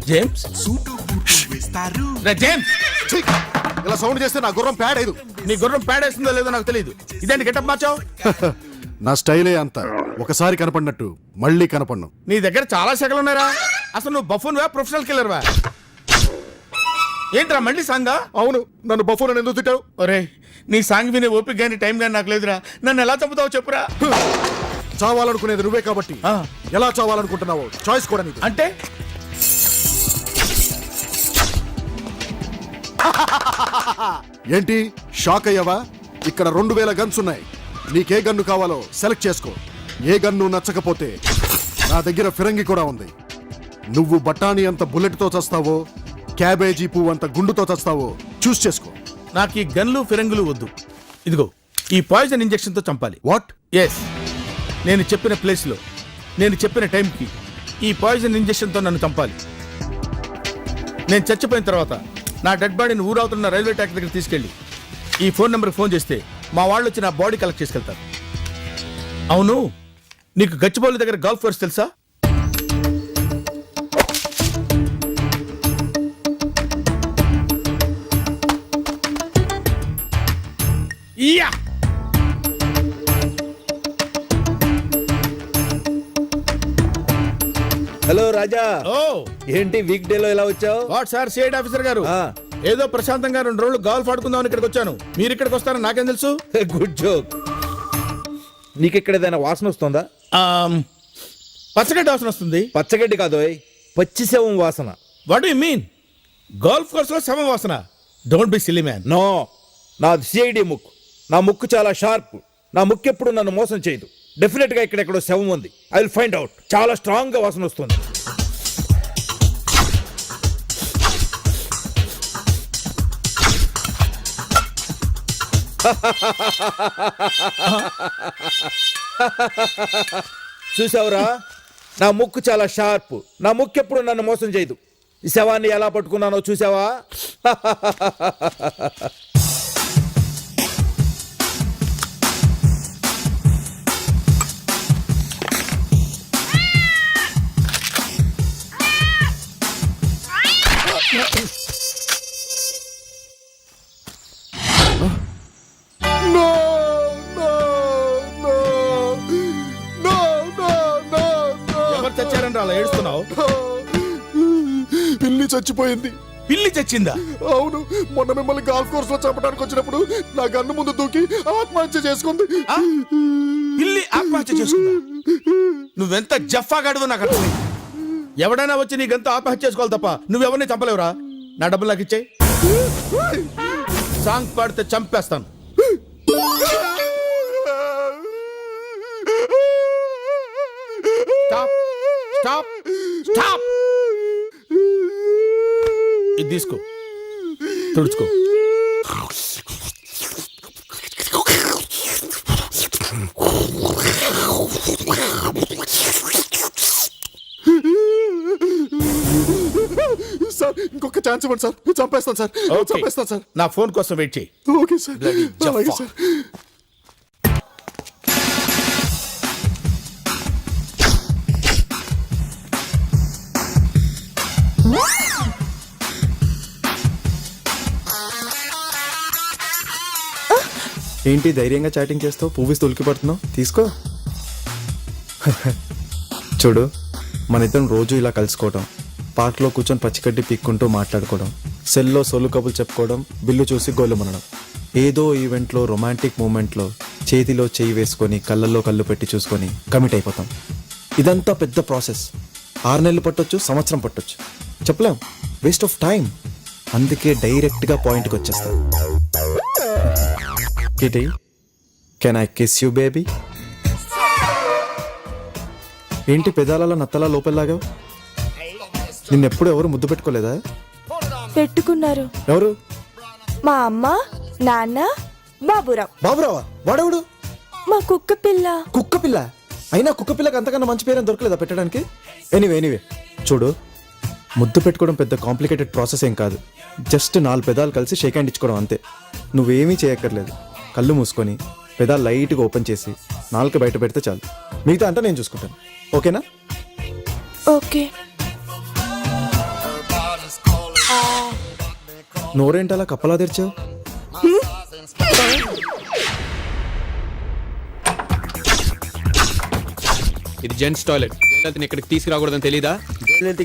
James James ఛీ! ఇలా sound చేస్తే నా గుర్రం ప్యాడ్ అయ్యదు. నీ గుర్రం పేడేస్తుందో లేదో నాకు తెలియదు. ఇదేంటి గెటప్ మార్చావు? నా స్టైలే అంత. ఒకసారి కనపడినట్టు మళ్ళీ కనపడను. నీ దగ్గర చాలా సెగలు ఉన్నారా? అసలు నువ్వు బఫూన్ వా ప్రొఫెషనల్ కిల్లర్ వా? ఏంట్రా మళ్ళీ సాంగా? అవును, నన్ను బఫూన్ అని ఎందుకు తిట్టావు? ఒరే నీ సాంగ్ వినే ఓపిక గానీ టైం గానీ నాకు లేదురా. నన్ను ఎలా చంపుతావు చెప్పురా. చావాలనుకునేది నువ్వే కాబట్టి ఎలా చావాలనుకుంటున్నావో చాయిస్ కూడా నీది. అంటే ఏంటి షాక్ అయ్యావా? ఇక్కడ 2000 గన్స్ ఉన్నాయి. నీకే గన్ను కావాలో సెలెక్ట్ చేసుకో. ఏ గన్ను నచ్చకపోతే నా దగ్గర ఫిరంగి కూడా ఉంది. నువ్వు బఠానీ అంత బుల్లెట్తో చస్తావో, క్యాబేజీ పువ్వు అంత గుండుతో చస్తావో చూస్ చేసుకో. నాకు ఈ గన్లు ఫిరంగులు వద్దు. ఇదిగో ఈ పాయిజన్ ఇంజెక్షన్తో చంపాలి. వాట్? ఎస్, నేను చెప్పిన ప్లేస్లో నేను చెప్పిన టైంకి ఈ పాయిజన్ ఇంజెక్షన్తో నన్ను చంపాలి. నేను చచ్చిపోయిన తర్వాత నా డెడ్ బాడీని ఊరవుతున్న రైల్వే ట్రాక్ దగ్గర తీసుకెళ్ళి ఈ ఫోన్ నెంబర్కి ఫోన్ చేస్తే మా వాళ్ళు వచ్చి నా బాడీ కలెక్ట్ చేసుకెళ్తారు. అవును, నీకు గచ్చిబౌలి దగ్గర గల్ఫ్ కోర్స్ తెలుసా? యా హలో రాజా. ఓ ఏంటి వీక్ డే లో ఇలా వచ్చావు? వాట్ సార్ సిఐడి ఆఫీసర్ గారు, ఏదో ప్రశాంతంగా 2 రోజులు గోల్ఫ్ ఆడుకుందామని ఇక్కడికి వచ్చాను. మీరు ఇక్కడికి వస్తారని నాకేం తెలుసు? Good joke. నీకు ఇక్కడ ఏదైనా వాసన వస్తుందా? పచ్చగడ్డి వాసన వస్తుంది. పచ్చగడ్డి కాదు, పచ్చి శవం వాసన. What you mean? Golf course లో శవం వాసన? Don't be silly man. No, నాది సిఐడి ముక్కు. నా ముక్కు చాలా షార్ప్. నా ముక్కు ఎప్పుడు నన్ను మోసం చేయదు. డెఫినెట్ గా ఇక్కడెక్కడో శవం ఉంది. I will find out. చాలా స్ట్రాంగ్ గా వాసన వస్తుంది. చూసావురా, నా ముక్కు చాలా షార్ప్. నా ముక్కు ఎప్పుడు నన్ను మోసం చేయదు. ఈ శవాన్ని ఎలా పట్టుకున్నానో చూసావా? ఎవరు చచ్చారని అలా ఏడుస్తున్నావు? పిల్లి చచ్చిపోయింది. పిల్లి చచ్చిందా? అవును, మొన్న మిమ్మల్ని గాల్ఫ్ కోర్స్ లో చంపడానికి వచ్చినప్పుడు నా గన్ను ముందు దూకి ఆత్మహత్య చేసుకుంది. పిల్లి ఆత్మహత్య చేసుకుందా? నువ్వెంత జఫాగాడివో నాకు అర్థమైంది. ఎవడైనా వచ్చి నీ గంత ఆత్మహత్య చేసుకోవాలి తప్ప నువ్వెవరిని చంపలేవురా. నా డబ్బులు నాకు ఇచ్చేయి. సాంగ్ పాడితే చంపేస్తాను. Stop stop stop. ఇది తీసుకో, తుడుచుకో. సార్ ఇంకొక ఛాన్స్ ఇవ్వండి సార్. చంపేస్తాను సార్. చంపేస్తాను సార్. నా ఫోన్ కోసం వెయిట్ చేయి. Okay sir. అలాగే సార్. ఏంటి ధైర్యంగా చాటింగ్ చేస్తావు? పువ్వు తొలికి పడుతున్నావు, తీసుకో. చూడు, మన ఇద్దరం రోజు ఇలా కలుసుకోవడం, పార్క్లో కూర్చొని పచ్చికడ్డి పీక్కుంటూ మాట్లాడుకోవడం, సెల్లో సొల్లు కబులు చెప్పుకోవడం, బిల్లు చూసి గోలు మనడం, ఏదో ఈవెంట్లో రొమాంటిక్ మూమెంట్లో చేతిలో చేయి వేసుకొని కళ్ళల్లో కళ్ళు పెట్టి చూసుకొని కమిట్ అయిపోతాం. ఇదంతా పెద్ద ప్రాసెస్. 6 నెలలు పట్టొచ్చు, సంవత్సరం పట్టొచ్చు, చెప్పలేం. Waste of time. అందుకే డైరెక్ట్గా పాయింట్కి వచ్చేస్తాం. Kitty, can I kiss you, baby? ఏంటి పెదాలలో నత్తలా లోపల్లాగా? నిన్నెప్పుడు ఎవరు ముద్దు పెట్టుకోలేదా? పెట్టుకున్నారు. ఎవరు? మా అమ్మ, నాన్న, బాబురావు. బాబురావా? వాడెవడు? మా కుక్క పిల్ల. కుక్క పిల్ల? అయినా కుక్క పిల్లకి అంతకన్నా మంచి పేరేం దొరకలేదా పెట్టడానికి? ఎనీవే చూడు, ముద్దు పెట్టుకోవడం పెద్ద కాంప్లికేటెడ్ ప్రాసెస్ ఏం కాదు. జస్ట్ 4 పెదాలు కలిసి షేక్ హ్యాండ్ ఇచ్చుకోవడం అంతే. నువ్వేమీ చేయక్కర్లేదు. కళ్ళు మూసుకొని పెదాలు లైట్గా ఓపెన్ చేసి 4 బయట పెడితే చాలు. మిగతా అంతా నేను చూసుకుంటాను. ఓకేనా? ఓకే. నోరేంటి అలా కప్పలా తెరిచావు? ఇది జెంట్స్ టాయిలెట్. జయలలితని ఇక్కడికి తీసుకురాకూడదని తెలీదా?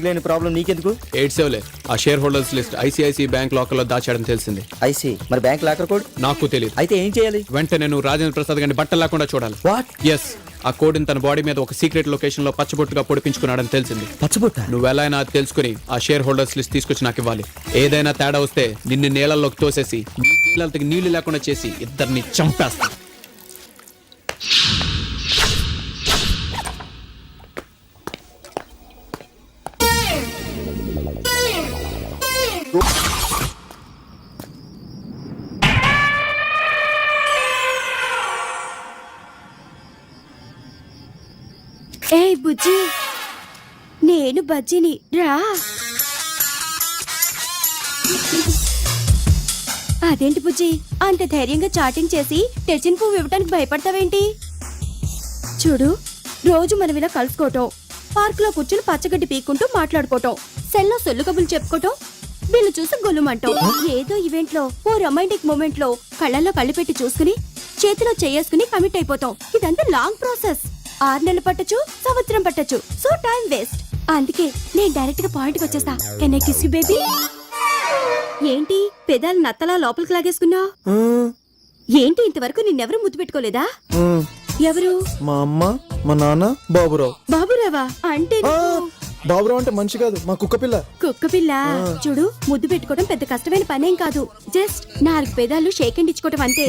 లేని ప్రాబ్లం నీకెందుకు? 87 ఆ share holders list ICICI bank locker లో దాచాడని తెలిసింది. ఐసి మరి బ్యాంక్ లాకర్ కోడ్ నాకు తెలియదు. అయితే ఏం చేయాలి? వెంటనే నువ్వు రాజేంద్ర ప్రసాద్ గారిని బట్టలు లేకుండా చూడాలి. వాట్? ఎస్, ఆ కోడ్ని తన బాడీ మీద ఒక సీక్రెట్ లొకేషన్ లో పచ్చబొట్టుగా పొడిపించుకున్నాడని తెలిసింది. పచ్చబొట్ట? నువ్వు ఎలా అయినా అది తెలుసుకుని ఆ షేర్ హోల్డర్స్ లిస్ట్ తీసుకొచ్చి నాకు ఇవ్వాలి. ఏదైనా తేడా వస్తే నిన్ను నీళ్ళల్లోకి తోసేసి జయలలితకి నీళ్లు లేకుండా చేసి ఇద్దరిని చంపేస్తా. ఏయ్ బుజ్జి, నేను బజ్జిని రా. అదేంటి బుజ్జి, అంత ధైర్యంగా చాటింగ్ చేసి తెచ్చిన పువ్వు ఇవ్వటానికి భయపడతావేంటి? చూడు, రోజు మనం ఇలా కలుసుకోవటం, పార్క్ లో కూర్చుని పచ్చగడ్డి పీక్కుంటూ మాట్లాడుకోవటం, సెల్లో సొల్లు కబులు చెప్పుకోవటం, వీళ్ళు చూసి గొల్లుమంటాం. ఏదో ఈవెంట్ లో ఓ రొమాంటిక్ మూమెంట్ లో కళ్ళల్లో కళ్ళు పెట్టి చూసుకుని చేతిలో చేసుకుని కమిట్ అయిపోతాం. ఇదంతా లాంగ్ ప్రాసెస్. 6 నెలలు పట్టచ్చు, సంవత్సరం పట్టచ్చు. So time waste. అందుకే నేను డైరెక్ట్ గా పాయింట్ కి వచ్చేస్తా. Can I kiss you baby? ఏంటి పెదాలు నత్తలా లోపలికి లాగేసుకున్నా? ఏంటి ఇంతవరకు నిన్నెవరు ముద్దు పెట్టుకోలేదా? ఎవరు? మా అమ్మ, మా నాన్న, బాబురావు. బాబురావా? అంటే బాబురావు అంటే మనిషి కాదు, మా కుక్క పిల్ల. కుక్క పిల్ల. చూడు, ముద్దు పెట్టుకోవడం పెద్ద కష్టమైన పనేం కాదు. జస్ట్ 4 పెదాలు షేక్ హ్యాండ్ ఇచ్చుకోవడం అంతే.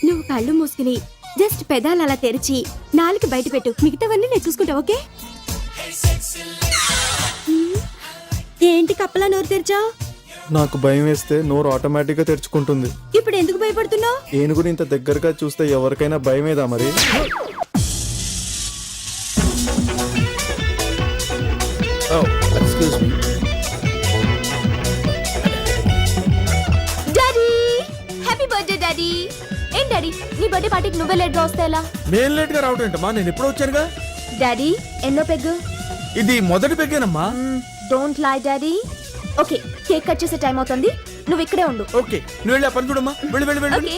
నువ్వు కళ్ళు మూసుకుని జస్ట్ పెదాలు అలా తెరిచి 4 బయట పెట్టు. మిగతావన్నీ నేను చూసుకుంటా, ఓకే? ఏంటి కప్పలా నోరు తెరిచావు? నాకు భయం వేస్తే నోరు ఆటోమేటిక్ గా తెరుచుకుంటుంది. ఇప్పుడు ఎందుకు భయపడుతున్నావు? ఏనుగుని ఇంత దగ్గరగా చూస్తే ఎవరికైనా భయమేదా మరి? Excuse me. Daddy, happy birthday daddy. ఏం డాడీ, నీ బర్త్డే పార్టీకి నువ్వే లేట్ గా వస్తే ఎలా? నేను లేట్ గా రావడం ఏంటమ్మా, నేను ఎప్పుడు వచ్చానుగా. డాడీ, ఎన్నో పెగ్గు? ఇది మొదటి పెగ్గేనమ్మా. Don't lie daddy. Okay, cake cut చేసే టైం అవుతుంది, నువ్వు ఇక్కడే ఉండు. ఓకే, నువ్వు వెళ్ళి ఆ పని చూడమ్మా. వెళ్ళి వెళ్ళి వెళ్ళి. ఓకే.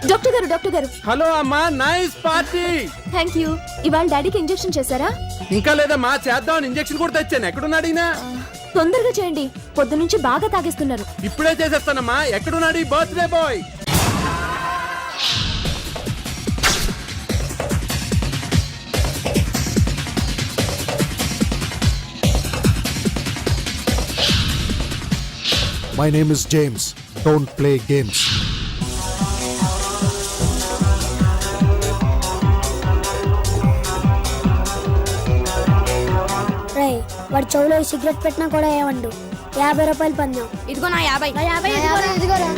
డాక్టర్ గారు. హలో అమ్మా, నైస్ పార్టీ. Thank you. ఇవాళ డాడీకి ఇంజెక్షన్ చేశారా? ఇంకా లేదమ్మా, చేద్దాం. ఇంజెక్షన్ కూడా తెచ్చాను. ఎక్కడున్నాడు ఈయన? తొందరగా చేయండి, పొద్దు నుంచి బాగా తాగేస్తున్నారు. ఇప్పుడే చేసేస్తానమ్మా. ఎక్కడున్నాడు ఈ birthday boy? My name is James. Don't play games. రేయ్, వాడి చెవులో సిగరెట్ పెట్టినా కూడా ఏమండు. 50 రూపాయలు పందాం. ఇదిగో నా 50. ఇదిగోరా.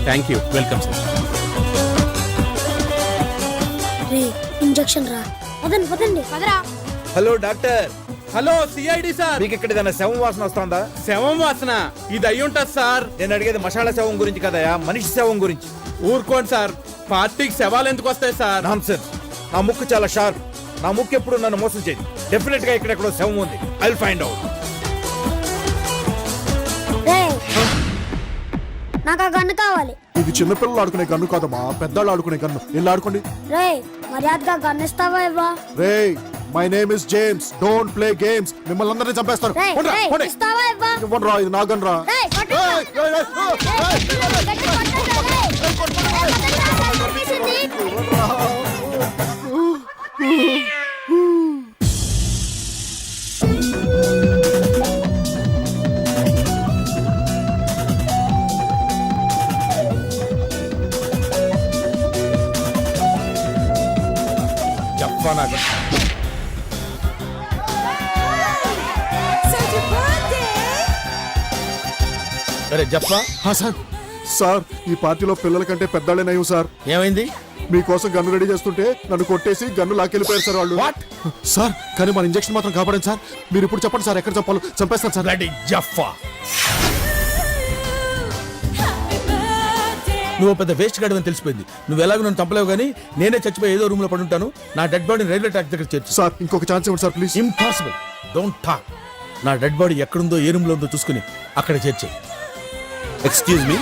Thank you. Welcome sir. Ray, injection రా. పదండి. పదరా. Hello doctor, hello CID sir. మీకు ఇక్కడ ఏదైనా శవం వాసన వస్తుందా? శవం వాసన? ఇది అయ్యుంటది సార్. నేను అడిగేది మసాలా శవం గురించి కదయా, మనిషి శవం గురించి. ఊరుకోండి సార్, పార్టీకి శవాలు ఎందుకు వస్తాయి సార్? నాన్సెన్స్. నా ముక్కు చాలా షార్ప్. నా ముక్కు ఎప్పుడు నన్ను మోసం చేయదు. డెఫినెట్ గా ఇక్కడెక్కడో శవం ఉంది. I will find out. రేయ్, నాకు ఆ గన్ను కావాలి. ఇది చిన్నపిల్లలు ఆడుకునే గన్ను కాదమ్మా, పెద్దవాళ్ళు ఆడుకునే గన్ను. వెళ్ళి ఆడుకోండి. రేయ్, మర్యాదగా గన్ను ఇస్తావా ఇవ్వా? రేయ్, my name is James. Don't play games. మిమ్మల్ని అందరినీ చంపేస్తాను. రేయ్, పోండ్రా, రేయ్, పోండి. ఇస్తావా ఇవ్వా? ఇవ్వనురా, ఇది నా గన్నురా. రేయ్, కొట్టండి. రేయ్, రేయ్, రేయ్, రేయ్, రేయ్. గట్టి కొట్టండి, రేయ్. జఫా నాకు. అరే జఫా, సార్ సార్ ఈ పార్టీలో పిల్లల కంటే పెద్దాళ్ళే నయం సార్. ఏమైంది? మీకోసం గన్ను రెడీ చేస్తుంటే నన్ను కొట్టేసి గన్ను లాక్కెళ్ళిపోయారు సార్ వాళ్ళు. What? సార్ కానీ మన ఇంజెక్షన్ మాత్రం కాపాడండి సార్. మీరు ఇప్పుడు చెప్పండి సార్ ఎక్కడ చంపాలో చంపేస్తాను సార్. బ్లడీ జఫా, నువ్వు పెద్ద వేస్ట్ గాడు అని తెలిసిపోయింది. నువ్వు ఎలాగో నన్ను చంపలేవు కానీ నేనే చచ్చిపోయి ఏదో రూమ్ లో పడి ఉంటాను. నా డెడ్ బాడీని రైల్వే ట్రాక్ దగ్గర చేర్చు. సార్ ఇంకొక ఛాన్స్ ఇవ్వండి sir please. Impossible, don't talk. నా డెడ్ బాడీ ఎక్కడుందో ఏ రూమ్ లో ఉందో చూసుకుని అక్కడ చేర్చే. ఎక్స్క్యూజ్ మీ,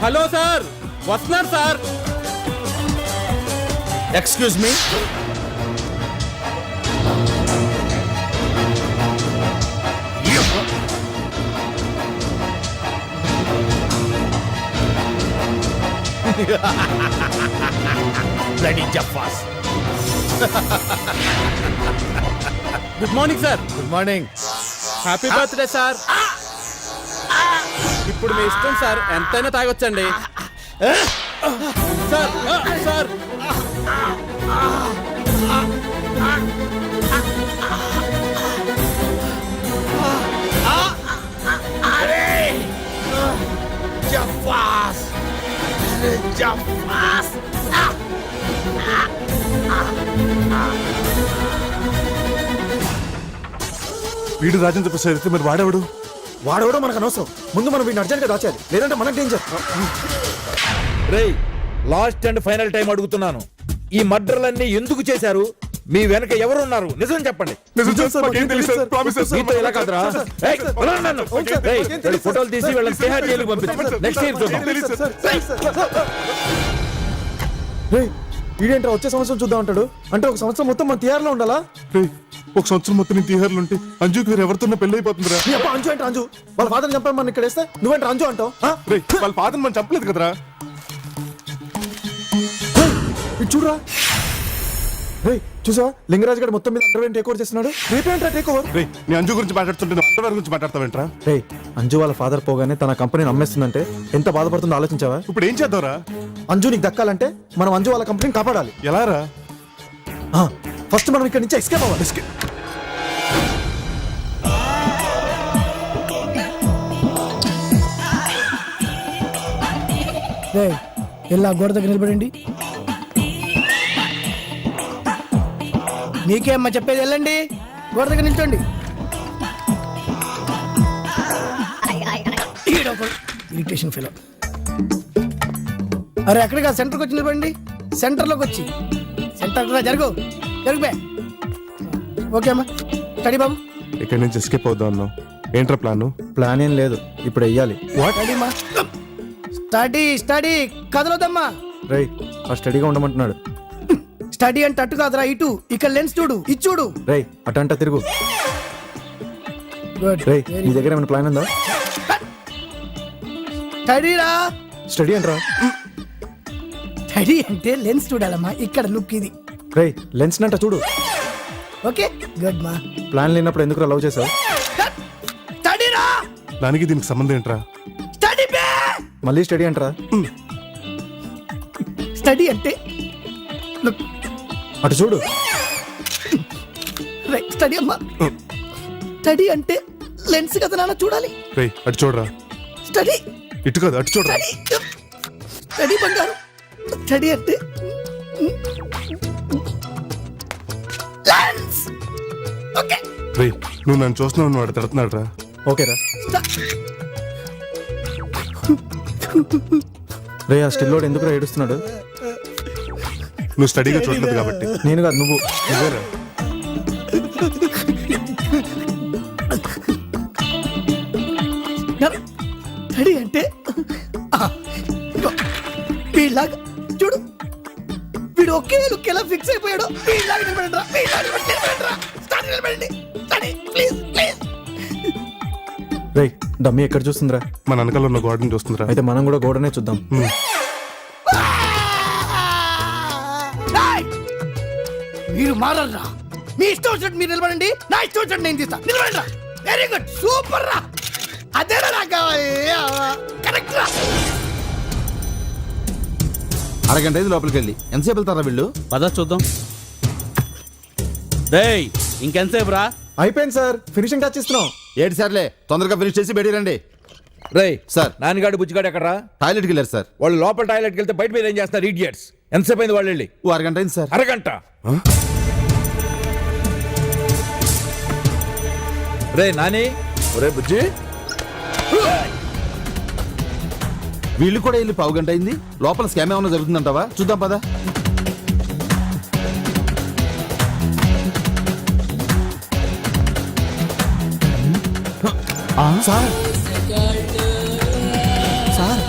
హలో సార్, వస్తున్నారు సార్. ఎక్స్క్యూజ్ మీ, బ్లడీ జఫాస్. Good morning sir. Good morning. Happy birthday sir. ఇప్పుడు మీ ఇష్టం సార్, ఎంతైనా తాగొచ్చండి సార్. సార్ జఫాస్, జఫాస్. వీడు రాజేంద్ర ప్రసాద్ అయితే మరి వాడేవాడు? వాడెవడో మనకు అనవసరం. ముందు మనం వీడిని అర్జెంట్గా దాచాలి, లేదంటే మనకు డేంజర్. రేయ్, లాస్ట్ అండ్ ఫైనల్ టైం అడుగుతున్నాను, ఈ మర్డర్లన్నీ ఎందుకు చేశారు? మీ వెనక ఎవరున్నారు? నిజం చెప్పండి. మీతో ఇలా కాదురా. ఏయ్, వదలండి నన్ను. ఏయ్, వీళ్ళ ఫోటోలు తీసి వీళ్ళని తిహార్ జైలుకి పంపించు. నెక్స్ట్ ఇయర్ చూద్దాం. వీడేంట్రా వచ్చే సంవత్సరం చూద్దాం అంటాడు. అంటే ఒక సంవత్సరం మొత్తం మన తిహార్లో ఉండాలా? ఒక సంవత్సరం మొత్తం నేను తీహార్లు ఉంటే అంజుకి వేరు ఎవరితో పెళ్లి అయిపోతుందిరా. నీ అప్ప అంజు అంటే అంజు వాళ్ళ ఫాదర్ చంపాను మన ఇక్కడ వేస్తే నువ్వేంటి అంజు అంటావు? వాళ్ళ ఫాదర్ మనం చంపలేదు కదరా. ఇది చూడరా. రేయ్, చూసా లింగరాజ్ గారు మొత్తం మీద అండర్వేర్ టేక్ ఓవర్ చేస్తున్నాడు. రేపేంట్రా టేక్ ఓవర్? నీ అంజు గురించి మాట్లాడుతుంటే నువ్వు అండర్వేర్ గురించి మాట్లాడతావేంట్రా? రేయ్, అంజు వాళ్ళ ఫాదర్ పోగానే తన కంపెనీని అమ్మేస్తుందంటే ఎంత బాధపడుతుందో ఆలోచించావా? ఇప్పుడు ఏం చేద్దాంరా? అంజు నీకు దక్కాలంటే మనం అంజు వాళ్ళ కంపెనీని కాపాడాలి. ఎలారా? ఫస్ట్ మనం ఇక్కడ నుంచి ఎస్కేప్ అవ్వాలి. ఇలా గోడ దగ్గర నిలబడండి. మీకేమ్మా చెప్పేది, వెళ్ళండి గోడ దగ్గర నిల్చోండి. Irritation fellow. అరే ఎక్కడికి సెంటర్కి వచ్చి నిలబడండి. సెంటర్లోకి వచ్చి సెంటర్ జరుగు జరుగుబే. ఓకే అమ్మా, స్టడీ బాబు. ఇక్కడ నుంచి ఎస్కేప్ అవుదాం అన్నావు, ఏంట్రా ప్లాన్? ప్లాన్ ఏం లేదు, ఇప్పుడు వెయ్యాలి. స్టడీమా, స్టడీ స్టడీ కదలొద్దమ్మా. రేయ్, ఆ స్టడీగా ఉండమంటున్నాడు. స్టడీ అంటే అట్టు కాదురా, ఇటు. ఇక్కడ లెన్స్ చూడు, ఇది చూడు. రేయ్, అటంట తిరుగు. గుడ్. రేయ్, నీ దగ్గర ఏమైనా ప్లాన్ ఉందా? స్టడీరా. స్టడీ అంటరా? స్టడీ అంటే లెన్స్ చూడాలమ్మా. ఇక్కడ లుక్ ఇది. రేయ్, లెన్స్ నంట చూడు. ఓకే గుడ్ మా. ప్లాన్ లేనప్పుడు ఎందుకు లవ్ చేసావు? స్టడీరా. దానికి దీనికి సంబంధం ఏంట్రా? స్టడీ బే. మళ్ళీ స్టడీ అంటరా? స్టడీ అంటే లుక్. అటు చూడు. రైట్, స్టడీ అమ్మా. స్టడీ అంటే లెన్స్ కదా నాన్న, చూడాలి. రేయ్, అటు చూడరా. స్టడీ ఇటు కాదు, అటు చూడరా. స్టడీ బంగారు. స్టడీ అంటే లెన్స్. ఓకే. రేయ్, నువ్వు నన్ను చూస్తున్నావు, నువ్వు వాడు తిడుతున్నాడు రా. ఓకేరా. రే, ఆ స్టిల్లోడు ఎందుకు ఏడుస్తున్నాడు? నువ్వు స్టడీగా చూడలేదు కాబట్టి. నేను కాదు, నువ్వు. నువ్వేరా. స్టడీ అంటే వీళ్ళలాగా చూడు. వీడు ఒకే లుక్ ఎలా ఫిక్స్ అయిపోయాడు. వీళ్ళలాగా నిలబడండి రా, వీళ్ళలాగా నిలబడండి రా. స్టడీ నిలబడండి. Study please please. రేయ్, డమ్మీ ఎక్కడ చూస్తుందిరా? మన వెనకాల ఉన్న గోడని చూస్తుందిరా. అయితే మనం కూడా గోడనే చూద్దాం. మీరు మారర్రా. మీ ఇష్టం వచ్చినట్టు మీరు నిలబడండి, నా ఇష్టం వచ్చినట్టు నేను తీస్తా. నిలబడండి. వెరీ గుడ్, సూపర్ రా. అదేనా నాకు కావాలి. కరెక్ట్ రా. అరగంట ఐదు లోపలికి వెళ్ళి ఎంతసేపు వెళ్తారా వీళ్ళు? పద చూద్దాం. డేయ్ ఇంకెంతసేపు రా? అయిపోయింది సార్, ఫినిషింగ్ టచ్ ఇస్తున్నాం. ఏడు సార్లే, తొందరగా ఫినిష్ చేసి బయటికి రండి. రేయ్ సార్. నాన్నగాడు బుజ్జిగాడు ఎక్కడరా? టాయిలెట్కి వెళ్ళారు సార్. వాళ్ళు లోపల టాయిలెట్కి వెళ్తే బయట మీద ఏం చేస్తారు ఇడియట్స్? ఎంతసేపు అయింది వాళ్ళు వెళ్ళి? ఓ అరగంట అయింది సార్. అరగంట. రే నాని, ఒరే బుజ్జి, వీళ్ళు కూడా వెళ్ళి పావు గంట అయింది. లోపల స్కామ్ ఏమన్నా జరుగుతుందంటావా? చూద్దాం పదా. సార్ సార్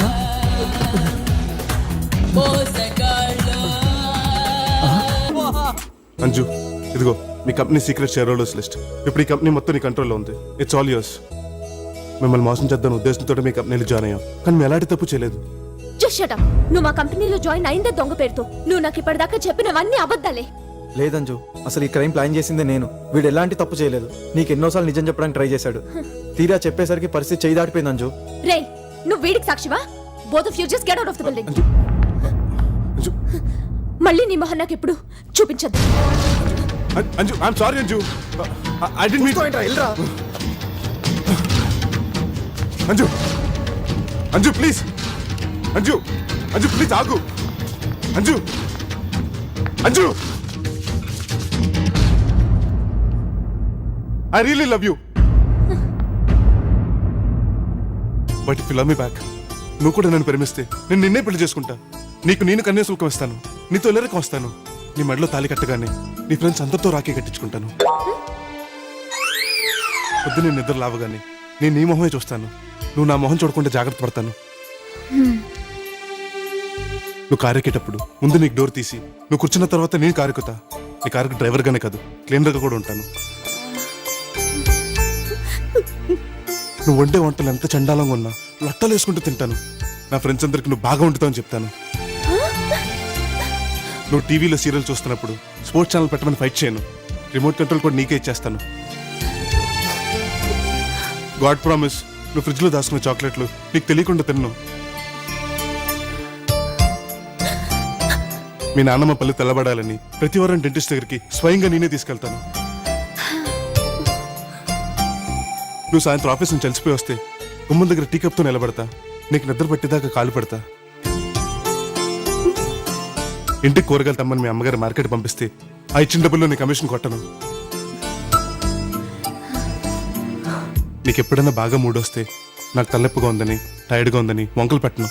అంజు, ఇదిగో మీ company secret share holders list. ఇప్పుడు ఈ కంపెనీ మొత్తం నీ కంట్రోల్లో ఉంది. It's all yours. మిమ్మల్ని మోసం చేద్దాం ఉద్దేశంతో మీ కంపెనీలో జాయిన్ అయ్యాం, కానీ మేము ఎలాంటి తప్పు చేయలేదు. Just shut up. నువ్వు మా కంపెనీలో జాయిన్ అయిందే దొంగ పేరుతో. నువ్వు నాకు ఇప్పటిదాకా చెప్పినవన్నీ అబద్ధాలే. లేదంజు, అసలు ఈ క్రైమ్ ప్లాన్ చేసిందే నేను. వీడు ఎలాంటి తప్పు చేయలేదు. నీకు ఎన్నోసార్లు నిజం చెప్పడానికి ట్రై చేశాడు. తీరా చెప్పేసరికి పరిస్థితి చేయి దాటిపోయింది అంజు. రే, నువ్వు వీడికి సాక్షివా? Both of you just get out of the building. Anju, మళ్ళీ నీ మొహం నాకు ఎప్పుడు చూపించద్దు. Anju, I'm sorry Anju. I didn't mean. Anju, Anju please. Anju, Anju please ఆగు. Anju, Anju, I really love you. But if you love me back, నువ్వు కూడా నన్ను ప్రేమిస్తే నేను నిన్నే పెళ్లి చేసుకుంటా. నీకు నేను కన్యాశుల్కం ఇస్తాను, నీతో ఎల్లరికం వస్తాను. నీ మెడలో తాళి కట్టగానే నీ ఫ్రెండ్స్ అందరితో రాఖీ కట్టించుకుంటాను. పొద్దు నేను నిద్ర లావగానే నేను నీ మొహమే చూస్తాను. నువ్వు నా మొహం చూడకుండా జాగ్రత్త పడతాను. నువ్వు కారు ఎక్కేటప్పుడు ముందు నీకు డోర్ తీసి నువ్వు కూర్చున్న తర్వాత నేను కారు ఎక్కుతా. నీ కారుకి డ్రైవర్గానే కాదు, క్లీనర్గా కూడా ఉంటాను. నువ్వు వండే వంటలు ఎంత చండాలంగా ఉన్నా లట్టలు వేసుకుంటూ తింటాను. నా ఫ్రెండ్స్ అందరికి నువ్వు బాగా వండుతావు అని చెప్తాను. నువ్వు టీవీలో సీరియల్ చూస్తున్నప్పుడు స్పోర్ట్స్ ఛానల్ పెట్టమని ఫైట్ చేయను. రిమోట్ కంట్రోల్ కూడా నీకే ఇచ్చేస్తాను. గాడ్ ప్రామిస్, నువ్వు ఫ్రిడ్జ్లో దాచుకున్న చాక్లెట్లు నీకు తెలియకుండా తిన్ను. మీ నాన్నమ్మ పళ్ళు తెల్లబడాలని ప్రతి వారం డెంటిస్ట్ దగ్గరికి స్వయంగా నేనే తీసుకెళ్తాను. నువ్వు సాయంత్రం ఆఫీస్ నుంచి కలిసిపోయి వస్తే గుమ్మం దగ్గర టీ కప్తో నిలబడతా. నీకు నిద్ర పట్టేదాకా కాలు పెడతా. ఇంటికి కూరగాయలు తమ్మని మీ అమ్మగారు మార్కెట్ పంపిస్తే ఆ ఇచ్చిన డబ్బుల్లో నీ కమిషన్ కొట్టను. నీకు ఎప్పుడైనా బాగా మూడొస్తే నాకు తలెప్పుగా ఉందని, టైర్డ్గా ఉందని వంకలు పెట్టను.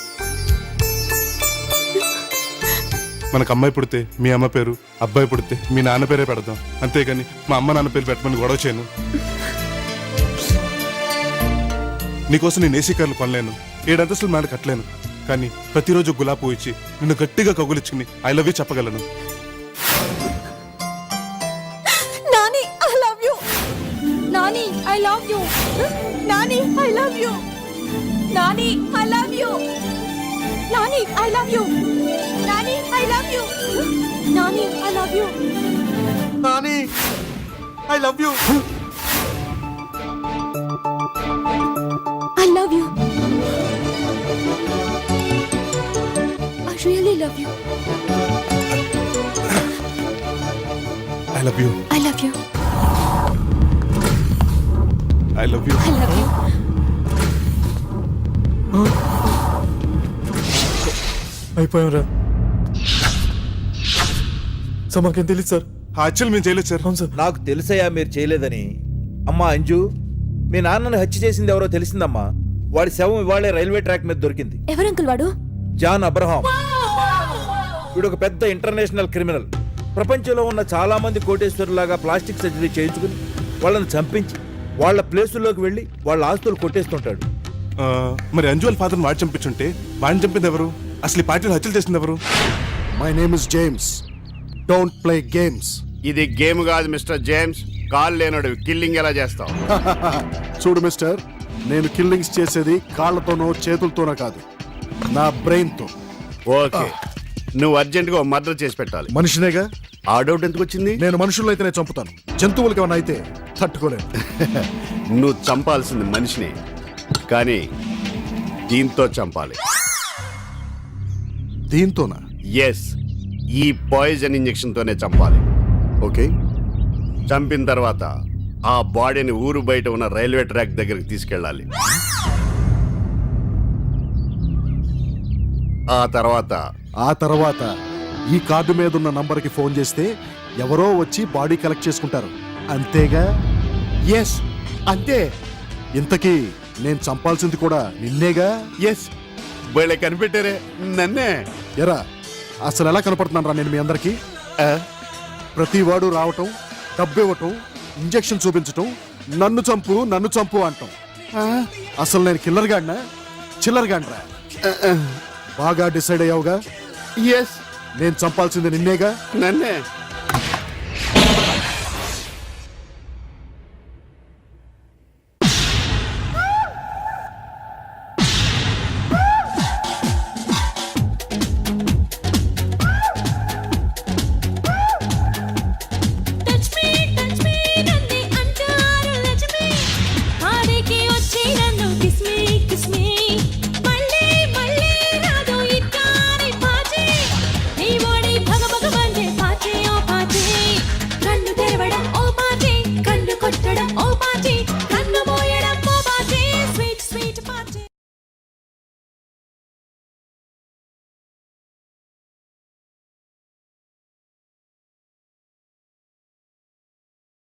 మనకు అమ్మాయి పుడితే మీ అమ్మ పేరు, అబ్బాయి పుడితే మీ నాన్న పేరే పెడదాం. అంతేగాని మా అమ్మ నాన్న పేరు పెట్టమని గొడవ చేయను. నీకోసం నేను ఏసీ కార్లు కొనలేను, 7 అంతస్తులు మేడ కట్టలేను. కానీ ప్రతిరోజు గులాబీ పువ్వు ఇచ్చి నిన్ను గట్టిగా కగులిచ్చుకుని ఐ లవ్ యూ చెప్పగలను. Nani, I love you. Nani, I love you. Nani, I love you. Nani, I love you. Nani, I love you. Nani, I love you. Nani, I love you. Nani, I love you. I love you. I really love you. I love you. I love you. I love you. I love you. అయిపోయాం sir. మాకేం తెలియదు sir. Actual మేము చేయలేదు sir. అవును sir. నాకు తెలుసయ్యా మీరు చేయలేదని. అమ్మా అంజు, మీ నాన్నను హత్య చేసింది ఎవరో తెలిసిందమ్మా. వాడి శవం ఇవాళే రైల్వే ట్రాక్ మీద దొరికింది. ఎవరు అంకుల్ వాడు? John Abraham. వీడు ఒక పెద్ద ఇంటర్నేషనల్ క్రిమినల్. ప్రపంచంలో ఉన్న చాలా మంది కోటేశ్వరులాగా ప్లాస్టిక్ సర్జరీ చేయించుకుని వాళ్ళని చంపించి వాళ్ళ ప్లేసుల్లోకి వెళ్ళి వాళ్ళ ఆస్తులు కొట్టేస్తుంటాడు. మరి అంజు వాళ్ళ ఫాదర్ వాడు చంపించుంటే వాడిని చంపింది ఎవరు? అసలు ఈ పార్టీలో హత్యలు చేసింది ఎవరు? My name is James. Don't play games. ఇది గేమ్ కాదు మిస్టర్ జేమ్స్. కాల్ లేనోడు కిల్లింగ్ ఎలా చేస్తావు? చూడు మిస్టర్, నేను కిల్లింగ్స్ చేసేది కాళ్ళతోనో చేతులతోనో కాదు, నా బ్రెయిన్ తో. ఓకే, నువ్వు అర్జెంట్ గా మర్డర్ చేసి పెట్టాలి. మనిషినేగా, ఆ డౌట్ ఎందుకు వచ్చింది? నేను మనుషుల్లో అయితేనే చంపుతాను, జంతువులకి ఏమన్నా అయితే తట్టుకోలేను. నువ్వు చంపాల్సింది మనిషిని, కానీ దీంతో చంపాలి. దీంతోనా? ఎస్, ఈ పాయిజన్ ఇంజెక్షన్ తోనే చంపాలి. ఓకే. చంపిన తర్వాత ఆ బాడీని ఊరు బయట ఉన్న రైల్వే ట్రాక్ దగ్గరికి తీసుకెళ్ళాలి. ఆ తర్వాత ఈ కార్డు మీద ఉన్న నంబర్కి ఫోన్ చేస్తే ఎవరో వచ్చి బాడీ కలెక్ట్ చేసుకుంటారు, అంతేగా? ఎస్, అంతే. ఇంతకీ నేను చంపాల్సింది కూడా నిన్నేగా? ఎస్, వీళ్ళే కనిపెట్టారే, నన్నే. ఎరా, అసలు ఎలా కనపడుతున్నాను రా నేను మీ అందరికి? ప్రతి వాడు రావటం, డబ్బు ఇవ్వటం, ఇంజెక్షన్ చూపించటం, నన్ను చంపు అంటాం. అసలు నేను కిల్లర్ గాడినా చిల్లర్ గాడిరా? బాగా డిసైడ్ అయ్యావుగా? ఎస్, నేను చంపాల్సింది నిన్నేగా? నన్నే.